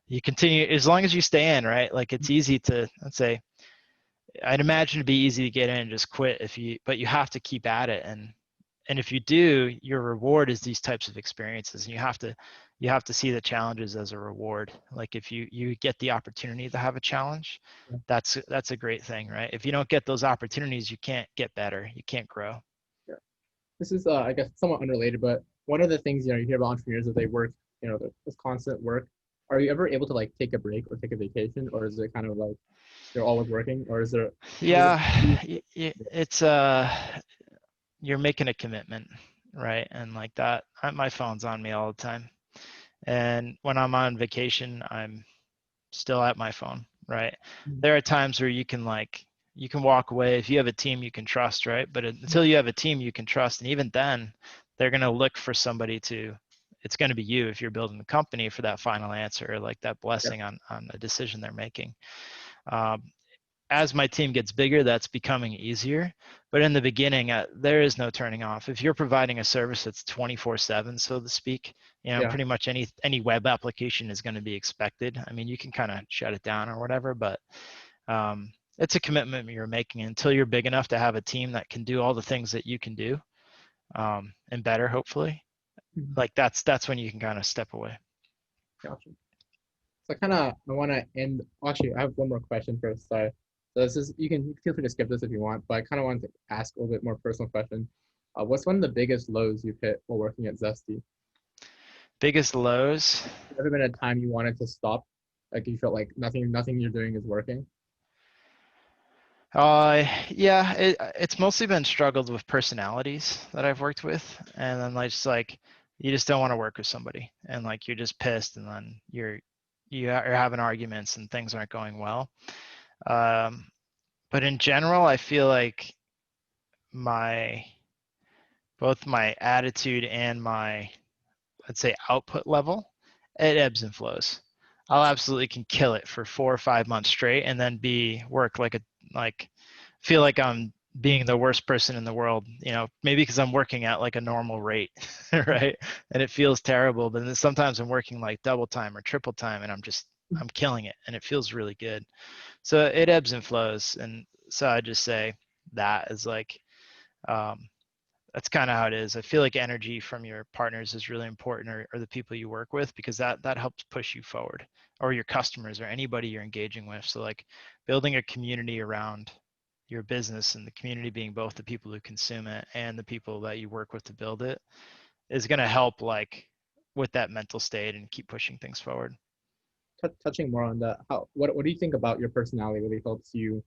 you continue as long as you stay in, right? Like it's easy to, let's say, I'd imagine it'd be easy to get in and just quit but you have to keep at it. And if you do, your reward is these types of experiences, and you have to see the challenges as a reward. Like if you get the opportunity to have a challenge, that's a great thing, right? If you don't get those opportunities, you can't get better, you can't grow. This is, I guess, somewhat unrelated, but one of the things, you hear about entrepreneurs that they work, this constant work. Are you ever able to like take a break or take a vacation, or is it kind of like you're always working, or is there? It's you're making a commitment, right? And like that, my phone's on me all the time. And when I'm on vacation, I'm still at my phone, right? There are times where you can walk away if you have a team you can trust, right? But until you have a team you can trust, and even then, they're going to look for somebody it's going to be you if you're building the company for that final answer, or like that blessing on a decision they're making. As my team gets bigger, that's becoming easier. But in the beginning, there is no turning off. If you're providing a service that's 24/7, so to speak, pretty much any web application is going to be expected. I mean, you can kind of shut it down or whatever, but it's a commitment you're making until you're big enough to have a team that can do all the things that you can do, and better, hopefully. Like that's when you can kind of step away. Gotcha. So I want to end. Actually, I have one more question first. Sorry. So this is, you can feel free to skip this if you want, but I kind of wanted to ask a little bit more personal question. What's one of the biggest lows you've hit while working at Zesty? Biggest lows? Has there ever been a time you wanted to stop? Like you felt like nothing you're doing is working? Yeah, it's mostly been struggled with personalities that I've worked with, and then like you just don't want to work with somebody, and like you're just pissed, and then you're having arguments and things aren't going well. But in general, I feel like both my attitude and my, I'd say, output level, it ebbs and flows. I'll absolutely can kill it for 4 or 5 months straight and then work like feel like I'm being the worst person in the world, maybe because I'm working at like a normal rate, right? And it feels terrible. But then sometimes I'm working like double time or triple time and I'm killing it and it feels really good. So it ebbs and flows. And so I just say that is like, um, that's kind of how it is. I feel like energy from your partners is really important, or the people you work with, because that helps push you forward, or your customers or anybody you're engaging with. So like building a community around your business, and the community being both the people who consume it and the people that you work with to build it, is going to help like with that mental state and keep pushing things forward. Touching more on that, what do you think about your personality really helps you,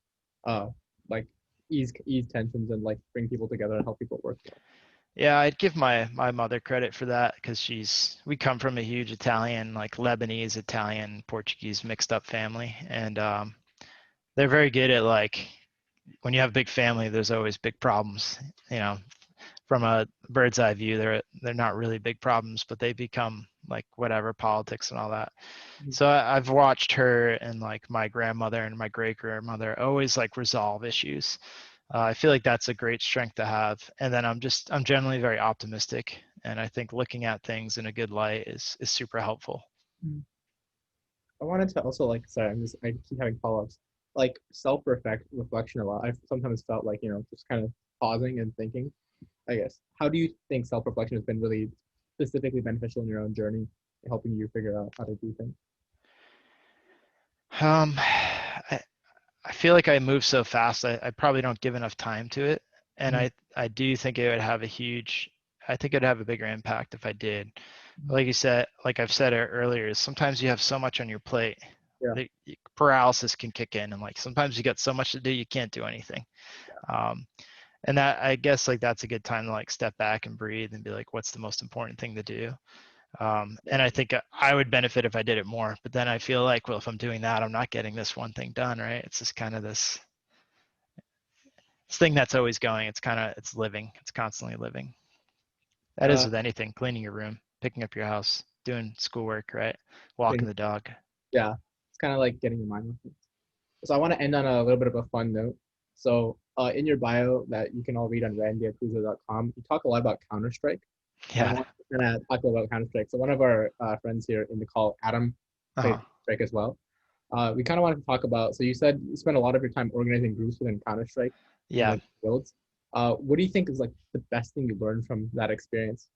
like ease tensions and like bring people together and help people work well? Yeah, I'd give my mother credit for that, because we come from a huge Italian, like Lebanese, Italian, Portuguese mixed up family, and they're very good at like, when you have a big family, there's always big problems. You know, from a bird's eye view, they're not really big problems, but they become like whatever, politics and all that. So I've watched her and like my grandmother and my great grandmother always like resolve issues. I feel like that's a great strength to have. And then I'm generally very optimistic, and I think looking at things in a good light is super helpful. I wanted to also like, sorry, I keep having follow-ups. Like reflection a lot. I've sometimes felt like, just kind of pausing and thinking, I guess. How do you think self-reflection has been really specifically beneficial in your own journey, helping you figure out how to do things? I, I feel like I move so fast, I probably don't give enough time to it. And Mhm. I do think it would have I think it'd have a bigger impact if I did. Mhm. Like you said, like I've said earlier, sometimes you have so much on your plate Yeah. that paralysis can kick in, and like sometimes you got so much to do you can't do anything. Um, and that, I guess, like that's a good time to like step back and breathe and be like, what's the most important thing to do? And I think I would benefit if I did it more. But then I feel like, well, if I'm doing that, I'm not getting this one thing done, right? It's just kind of this thing that's always going. It's living. It's constantly living. That is Uh, with anything: cleaning your room, picking up your house, doing schoolwork, right? Thing- Walking the dog. yeah, it's kind of like getting your mind off things. So I want to end on a little bit of a fun note. So in your bio that you can all read on randyapuzzo.com, you talk a lot about Counter-Strike. And I Yeah. want to kind of talk about Counter-Strike. So one of our friends here in the call, Adam, played Uh-huh. Counter-Strike as well. We kind of wanted to talk about, so you said you spend a lot of your time organizing groups within Counter-Strike and Yeah. like guilds. What do you think is like the best thing you learned from that experience?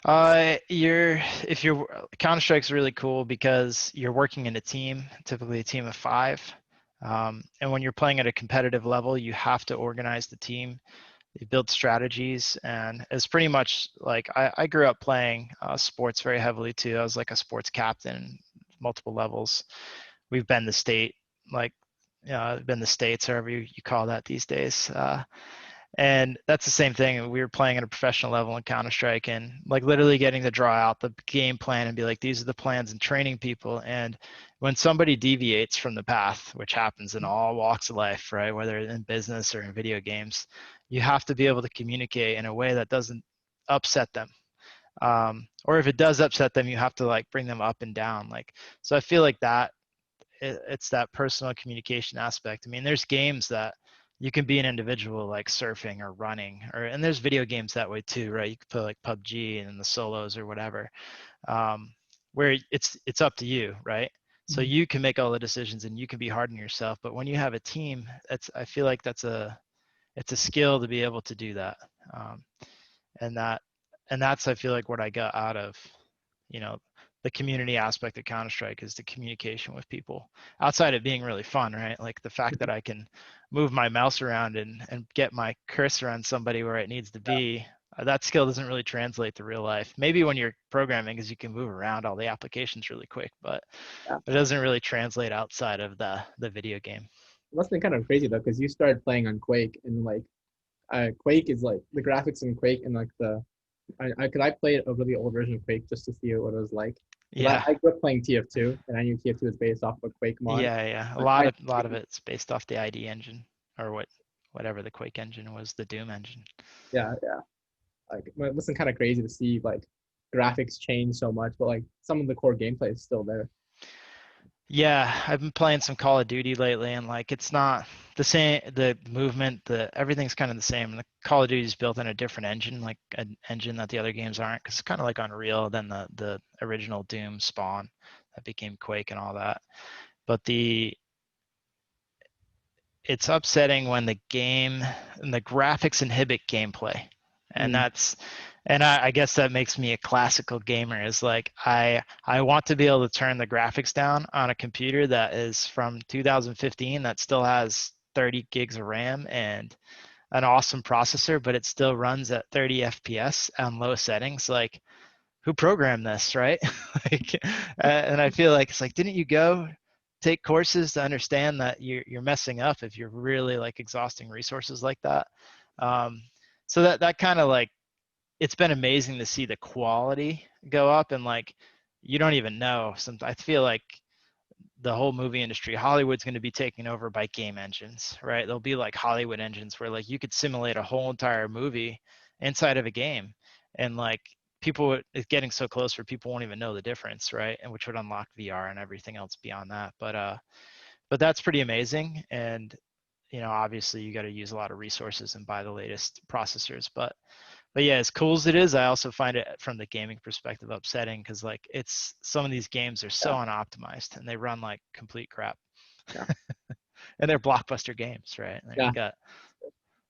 If you're Counter Strike's really cool because you're working in a team, typically a team of five. And when you're playing at a competitive level, you have to organize the team. You build strategies, and it's pretty much like I grew up playing sports very heavily too. I was like a sports captain, multiple levels. We've been the state, like, been the states, however you call that these days. And that's the same thing. We were playing at a professional level in Counter Strike, and like literally getting to draw out the game plan and be like, these are the plans, and training people. And when somebody deviates from the path, which happens in all walks of life, right, whether in business or in video games, you have to be able to communicate in a way that doesn't upset them. Or if it does upset them, you have to like bring them up and down. Like, so I feel like it's that personal communication aspect. I mean, there's games that you can be an individual, like surfing or running, and there's video games that way too, right? You could play like PUBG and the solos or whatever, where it's up to you, right? So Mhm. you can make all the decisions and you can be hard on yourself. But when you have a team, I feel like it's a skill to be able to do that, um, and that's I feel like what I got out of, you know, the community aspect of Counter Strike is the communication with people. Outside of being really fun, right? Like the fact that I can move my mouse around and get my cursor on somebody where it needs to be. That skill doesn't really translate to real life. Maybe when you're programming, because you can move around all the applications really quick, but Yeah. it doesn't really translate outside of the video game. It must have been kind of crazy though, because you started playing on Quake and like Quake is like the graphics in Quake and like cause I played a really old version of Quake just to see what it was like. Because Yeah, I grew up playing TF2 and I knew TF2 is based off of a Quake mod. yeah. A I lot tried of it's based off the ID engine, or what whatever the Quake engine was, the Doom engine. Yeah, yeah. Like it wasn't kind of crazy to see like graphics change so much, but like some of the core gameplay is still there. Yeah, I've been playing some Call of Duty lately, and like it's not the same. The movement, everything's kind of the same. The Call of Duty is built in a different engine, like an engine that the other games aren't, because it's kind of like Unreal than the original Doom Spawn that became Quake and all that. But it's upsetting when the game and the graphics inhibit gameplay, and I guess that makes me a classical gamer. Is like I want to be able to turn the graphics down on a computer that is from 2015 that still has 30 gigs of RAM and an awesome processor, but it still runs at 30 FPS on low settings. Like, who programmed this, right? Like, and I feel like it's like, didn't you go take courses to understand that you're messing up if you're really like exhausting resources like that? Um, so that kind of like, it's been amazing to see the quality go up, and like you don't even know. I feel like the whole movie industry, Hollywood's going to be taken over by game engines, right? There'll be like Hollywood engines where like you could simulate a whole entire movie inside of a game, and like it's getting so close where people won't even know the difference, right? And which would unlock VR and everything else beyond that. But that's pretty amazing. And obviously you got to use a lot of resources and buy the latest processors, but yeah, as cool as it is, I also find it from the gaming perspective upsetting, because like it's some of these games are so Yeah, unoptimized and they run like complete crap. yeah, And they're blockbuster games, right? Like yeah,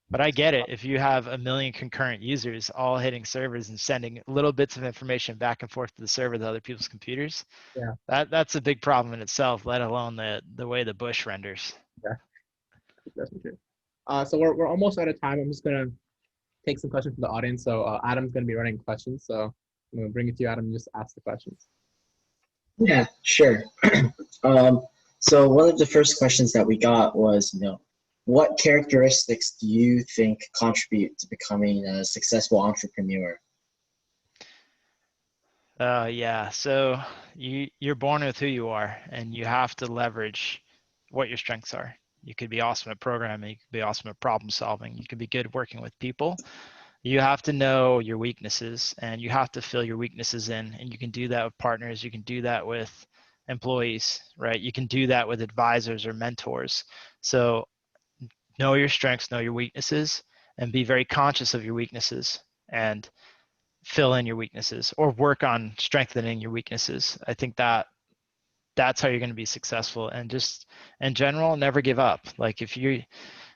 but I get it. If you have a million concurrent users all hitting servers and sending little bits of information back and forth to the server to other people's computers, yeah, that's a big problem in itself, let alone the way the bush renders. yeah. That's for sure. So we're almost out of time. I'm just gonna take some questions from the audience. So Adam's gonna be running questions. So I'm gonna bring it to you, Adam, and just ask the questions. Yeah, sure. Um, so one of the first questions that we got was, what characteristics do you think contribute to becoming a successful entrepreneur? Yeah, so you're born with who you are, and you have to leverage what your strengths are. You could be awesome at programming, you could be awesome at problem solving, you could be good working with people. You have to know your weaknesses, and you have to fill your weaknesses in, and you can do that with partners, you can do that with employees, right? You can do that with advisors or mentors. So know your strengths, know your weaknesses, and be very conscious of your weaknesses, and fill in your weaknesses or work on strengthening your weaknesses. I think that's how you're going to be successful. And just in general, never give up. Like if you're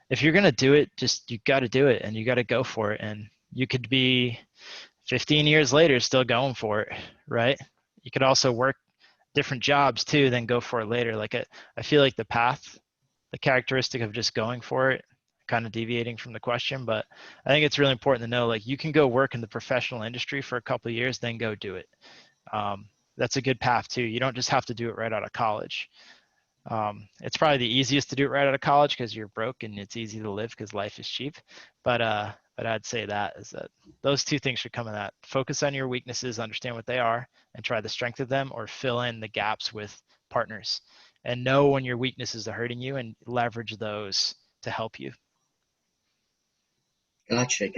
going to do it, just you got to do it, and you got to go for it. And you could be 15 years later still going for it, right? You could also work different jobs too, then go for it later. Like I feel like the characteristic of just going for it, kind of deviating from the question, but I think it's really important to know, like, you can go work in the professional industry for a couple of years, then go do it. That's a good path too. You don't just have to do it right out of college. It's probably the easiest to do it right out of college because you're broke and it's easy to live because life is cheap. But I'd say that is that those two things should come in that. Focus on your weaknesses, understand what they are, and try to strengthen them or fill in the gaps with partners. And know when your weaknesses are hurting you and leverage those to help you. Gotcha.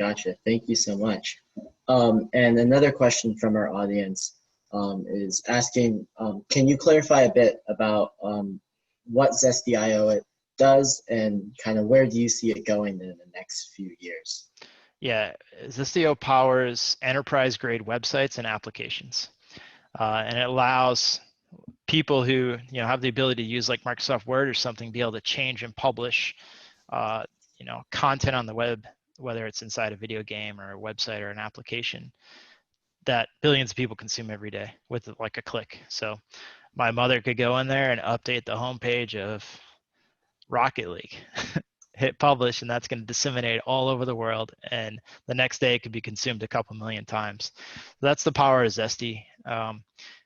Thank you so much. And another question from our audience is asking, can you clarify a bit about what Zesty.io it does, and kind of where do you see it going in the next few years? Yeah, Zestio powers enterprise-grade websites and applications, and it allows people who have the ability to use like Microsoft Word or something, be able to change and publish content on the web, whether it's inside a video game or a website or an application that billions of people consume every day with like a click. So my mother could go in there and update the homepage of Rocket League, hit publish, and that's going to disseminate all over the world. And the next day it could be consumed a couple million times. That's the power of Zesty,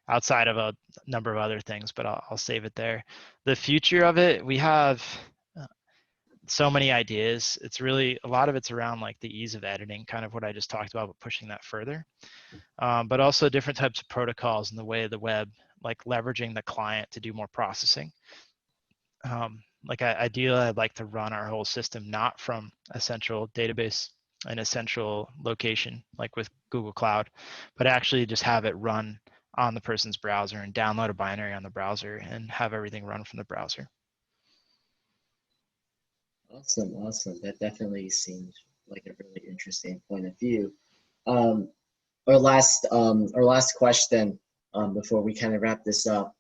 outside of a number of other things, but I'll save it there. The future of it, we have so many ideas. It's really, a lot of it's around like the ease of editing, kind of what I just talked about, but pushing that further. But also different types of protocols in the way of the web, like leveraging the client to do more processing. like ideally, I'd like to run our whole system not from a central database in a central location, like with Google Cloud, but actually just have it run on the person's browser and download a binary on the browser and have everything run from the browser. Awesome, awesome. That definitely seems like a really interesting point of view. Our last question before we kind of wrap this up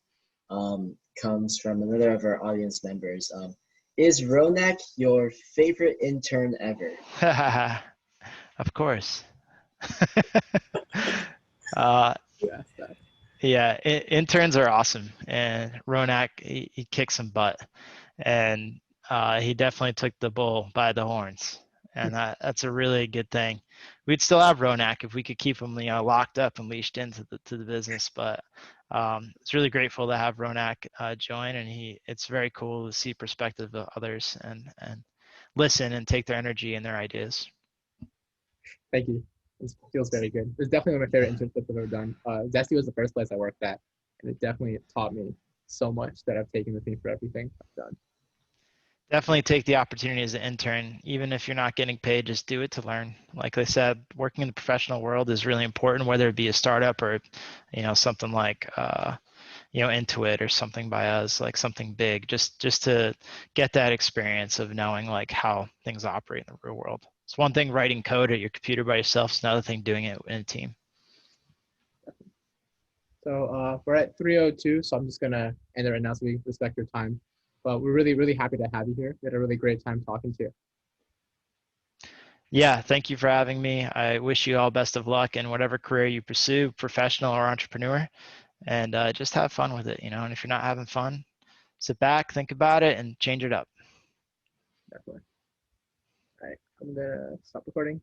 comes from another of our audience members. Is Ronak your favorite intern ever? Of course. Yes, that. Yeah, interns are awesome, and Ronak, he kicks some butt, and he definitely took the bull by the horns, and that's a really good thing. We'd still have Ronak if we could keep him, locked up and leashed into the business, but it's really grateful to have Ronak join, and it's very cool to see perspective of others and listen and take their energy and their ideas. Thank you. It feels very good. It's definitely one of my favorite internships I've ever done. Zesty was the first place I worked at, and it definitely taught me so much that I've taken with me for everything I've done. Definitely take the opportunity as an intern, even if you're not getting paid, just do it to learn. Like I said, working in the professional world is really important, whether it be a startup or, something like, Intuit or something by us, like something big, just to get that experience of knowing like how things operate in the real world. It's one thing writing code at your computer by yourself. It's another thing doing it in a team. So we're at 3:02, so I'm just gonna end it right now so we respect your time. But we're really, really happy to have you here. We had a really great time talking to you. Yeah, thank you for having me. I wish you all best of luck in whatever career you pursue, professional or entrepreneur, and just have fun with it, And if you're not having fun, sit back, think about it, and change it up. Definitely. All right, I'm gonna stop recording.